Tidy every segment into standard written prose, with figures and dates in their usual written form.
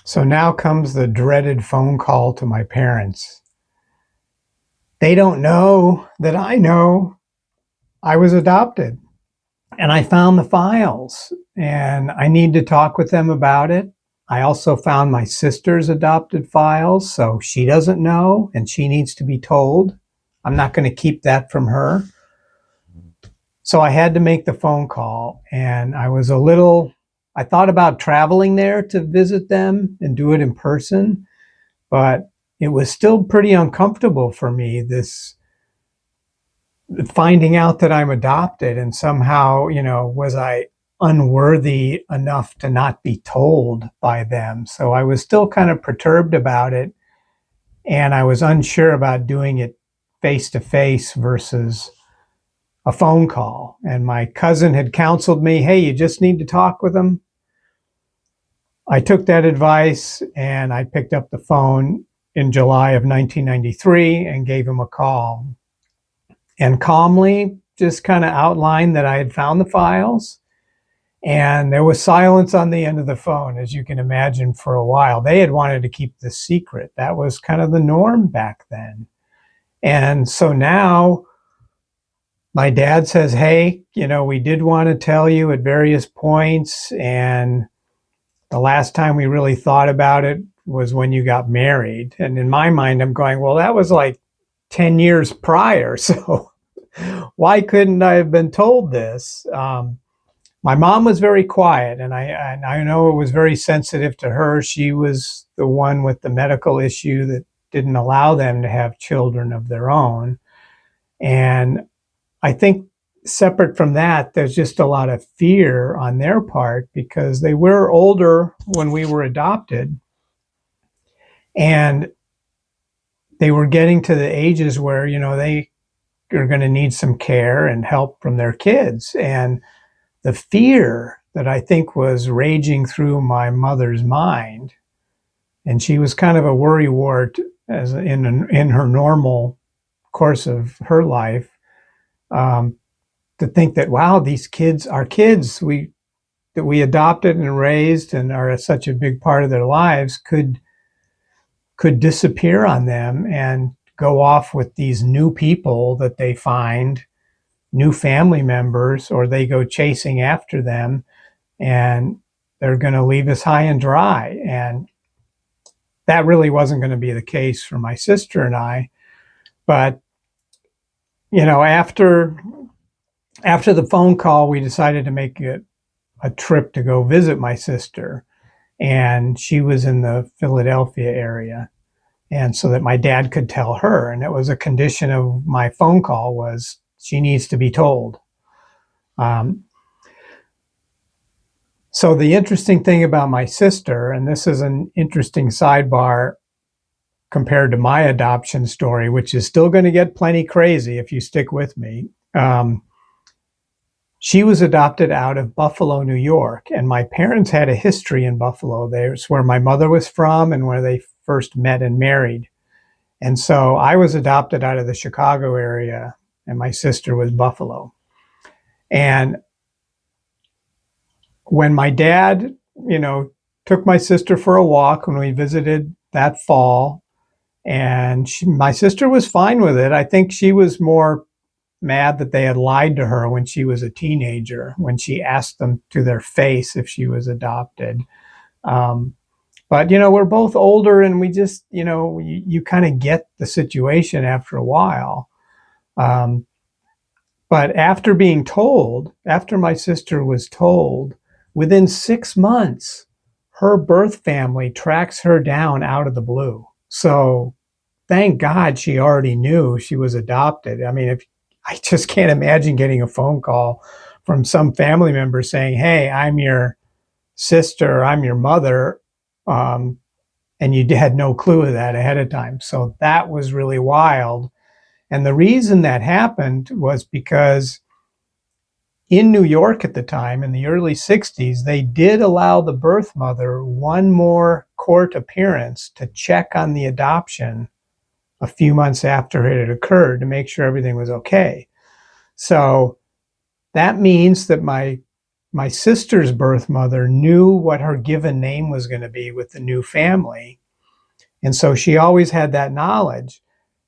So now comes the dreaded phone call to my parents. They don't know that I know I was adopted and I found the files and I need to talk with them about it. I also found my sister's adopted files, so she doesn't know and she needs to be told. I'm not going to keep that from her. So I had to make the phone call, and I thought about traveling there to visit them and do it in person, but it was still pretty uncomfortable for me, this finding out that I'm adopted, and somehow, was I unworthy enough to not be told by them? So I was still kind of perturbed about it, and I was unsure about doing it face to face versus a phone call. And my cousin had counseled me, hey, you just need to talk with them. I took that advice and I picked up the phone in July of 1993 and gave him a call and calmly just kind of outlined that I had found the files. And there was silence on the end of the phone, as you can imagine, for a while. They had wanted to keep this secret. That was kind of the norm back then. And so now my dad says, hey, we did want to tell you at various points. And the last time we really thought about it was when you got married. And in my mind, I'm going, well, that was like 10 years prior. So why couldn't I have been told this? My mom was very quiet, and I know it was very sensitive to her. She was the one with the medical issue that didn't allow them to have children of their own. And I think separate from that, there's just a lot of fear on their part because they were older when we were adopted, and they were getting to the ages where, they are going to need some care and help from their kids. And the fear that I think was raging through my mother's mind, and she was kind of a worrywart as in her normal course of her life, to think that, wow, these kids are kids that we adopted and raised and are such a big part of their lives could disappear on them and go off with these new people that they find, new family members, or they go chasing after them, and they're going to leave us high and dry. And that really wasn't going to be the case for my sister and I. But, after the phone call, we decided to make it a trip to go visit my sister. And she was in the Philadelphia area. And so that my dad could tell her. And it was a condition of my phone call was she needs to be told. So the interesting thing about my sister, and this is an interesting sidebar compared to my adoption story, which is still going to get plenty crazy if you stick with me. She was adopted out of Buffalo, New York, and my parents had a history in Buffalo. There's where my mother was from and where they first met and married. And so I was adopted out of the Chicago area, and my sister was Buffalo. And when my dad, took my sister for a walk when we visited that fall, and my sister was fine with it. I think she was more mad that they had lied to her when she was a teenager, when she asked them to their face if she was adopted. But, we're both older, and we just, you kind of get the situation after a while. But after my sister was told, within 6 months, her birth family tracks her down out of the blue. So thank God she already knew she was adopted. I mean, I just can't imagine getting a phone call from some family member saying, hey, I'm your sister, I'm your mother, and you had no clue of that ahead of time. So that was really wild. And the reason that happened was because in New York at the time, in the early 60s, they did allow the birth mother one more court appearance to check on the adoption a few months after it had occurred to make sure everything was okay. So that means that my my sister's birth mother knew what her given name was going to be with the new family. And so she always had that knowledge.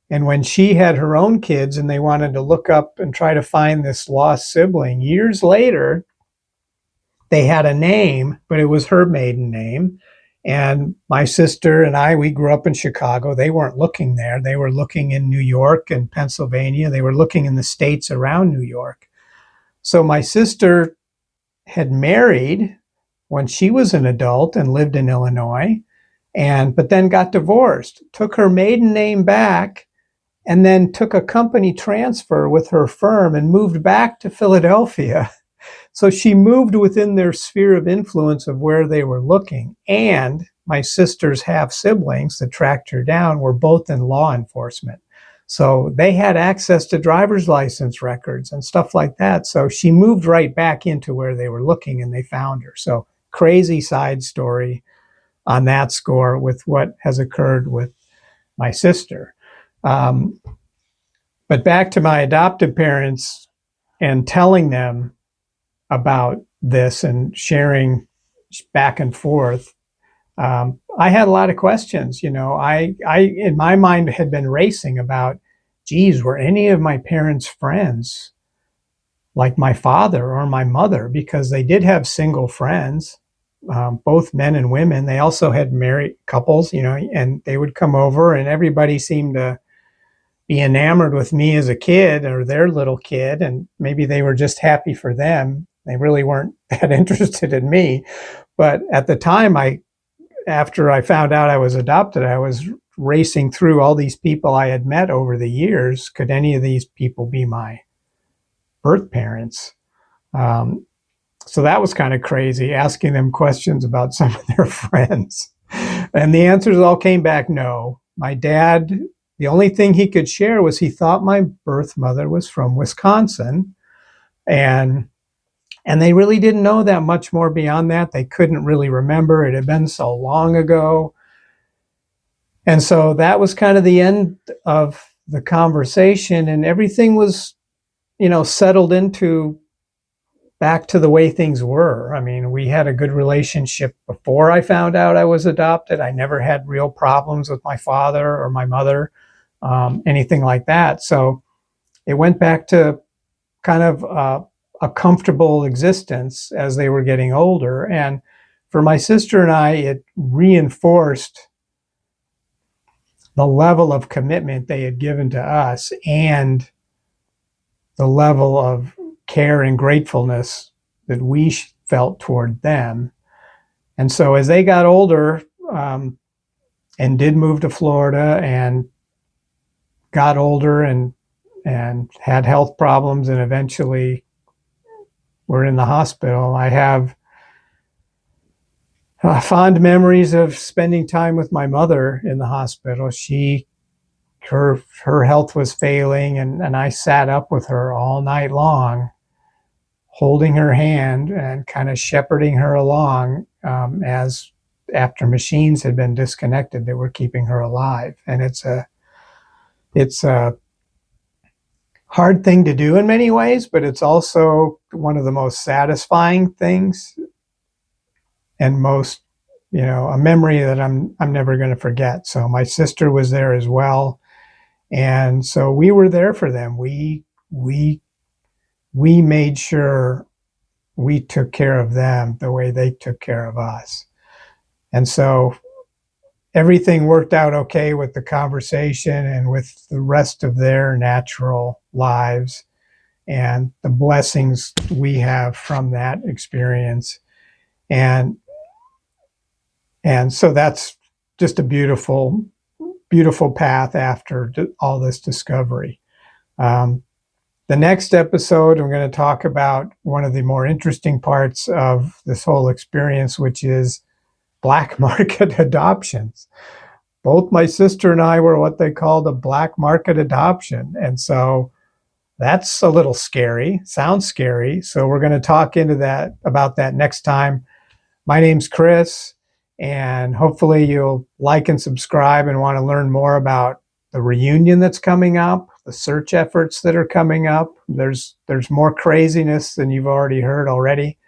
And when she had her own kids and they wanted to look up and try to find this lost sibling, years later, they had a name, but it was her maiden name. And my sister and I, we grew up in Chicago. They weren't looking there. They were looking in New York and Pennsylvania. They were looking in the states around New York. So my sister had married when she was an adult and lived in Illinois, but then got divorced, took her maiden name back, and then took a company transfer with her firm and moved back to Philadelphia. So she moved within their sphere of influence of where they were looking. And my sister's half siblings that tracked her down were both in law enforcement. So they had access to driver's license records and stuff like that. So she moved right back into where they were looking and they found her. So crazy side story on that score with what has occurred with my sister. But back to my adoptive parents and telling them about this and sharing back and forth. I had a lot of questions. I in my mind had been racing about, geez, were any of my parents' friends like my father or my mother? Because they did have single friends, both men and women. They also had married couples, and they would come over and everybody seemed to be enamored with me as a kid or their little kid. And maybe they were just happy for them. They really weren't that interested in me. But at the time, after I found out I was adopted, I was racing through all these people I had met over the years. Could any of these people be my birth parents? So that was kind of crazy, asking them questions about some of their friends. And the answers all came back no. My dad, the only thing he could share was he thought my birth mother was from Wisconsin. And they really didn't know that much more beyond that. They couldn't really remember. It had been so long ago. And so that was kind of the end of the conversation, and everything was, settled into back to the way things were. I mean, we had a good relationship before I found out I was adopted. I never had real problems with my father or my mother, anything like that. So it went back to kind of a comfortable existence as they were getting older. And for my sister and I, it reinforced the level of commitment they had given to us and the level of care and gratefulness that we felt toward them. And so as they got older, and did move to Florida and got older and had health problems and eventually were in the hospital, I have fond memories of spending time with my mother in the hospital. Her health was failing, and I sat up with her all night long, holding her hand and kind of shepherding her along, as after machines had been disconnected that were keeping her alive. And it's a hard thing to do in many ways, but it's also one of the most satisfying things and most, a memory that I'm never going to forget. So my sister was there as well. And so we were there for them. We made sure we took care of them the way they took care of us. And so everything worked out okay with the conversation and with the rest of their natural lives and the blessings we have from that experience. And so that's just a beautiful, beautiful path after all this discovery. The next episode, I'm going to talk about one of the more interesting parts of this whole experience, which is black market adoptions. Both my sister and I were what they called a black market adoption. And so that's a little scary, sounds scary. So we're going to talk about that next time. My name's Chris, and hopefully you'll like and subscribe and want to learn more about the reunion that's coming up, the search efforts that are coming up. There's more craziness than you've already heard already.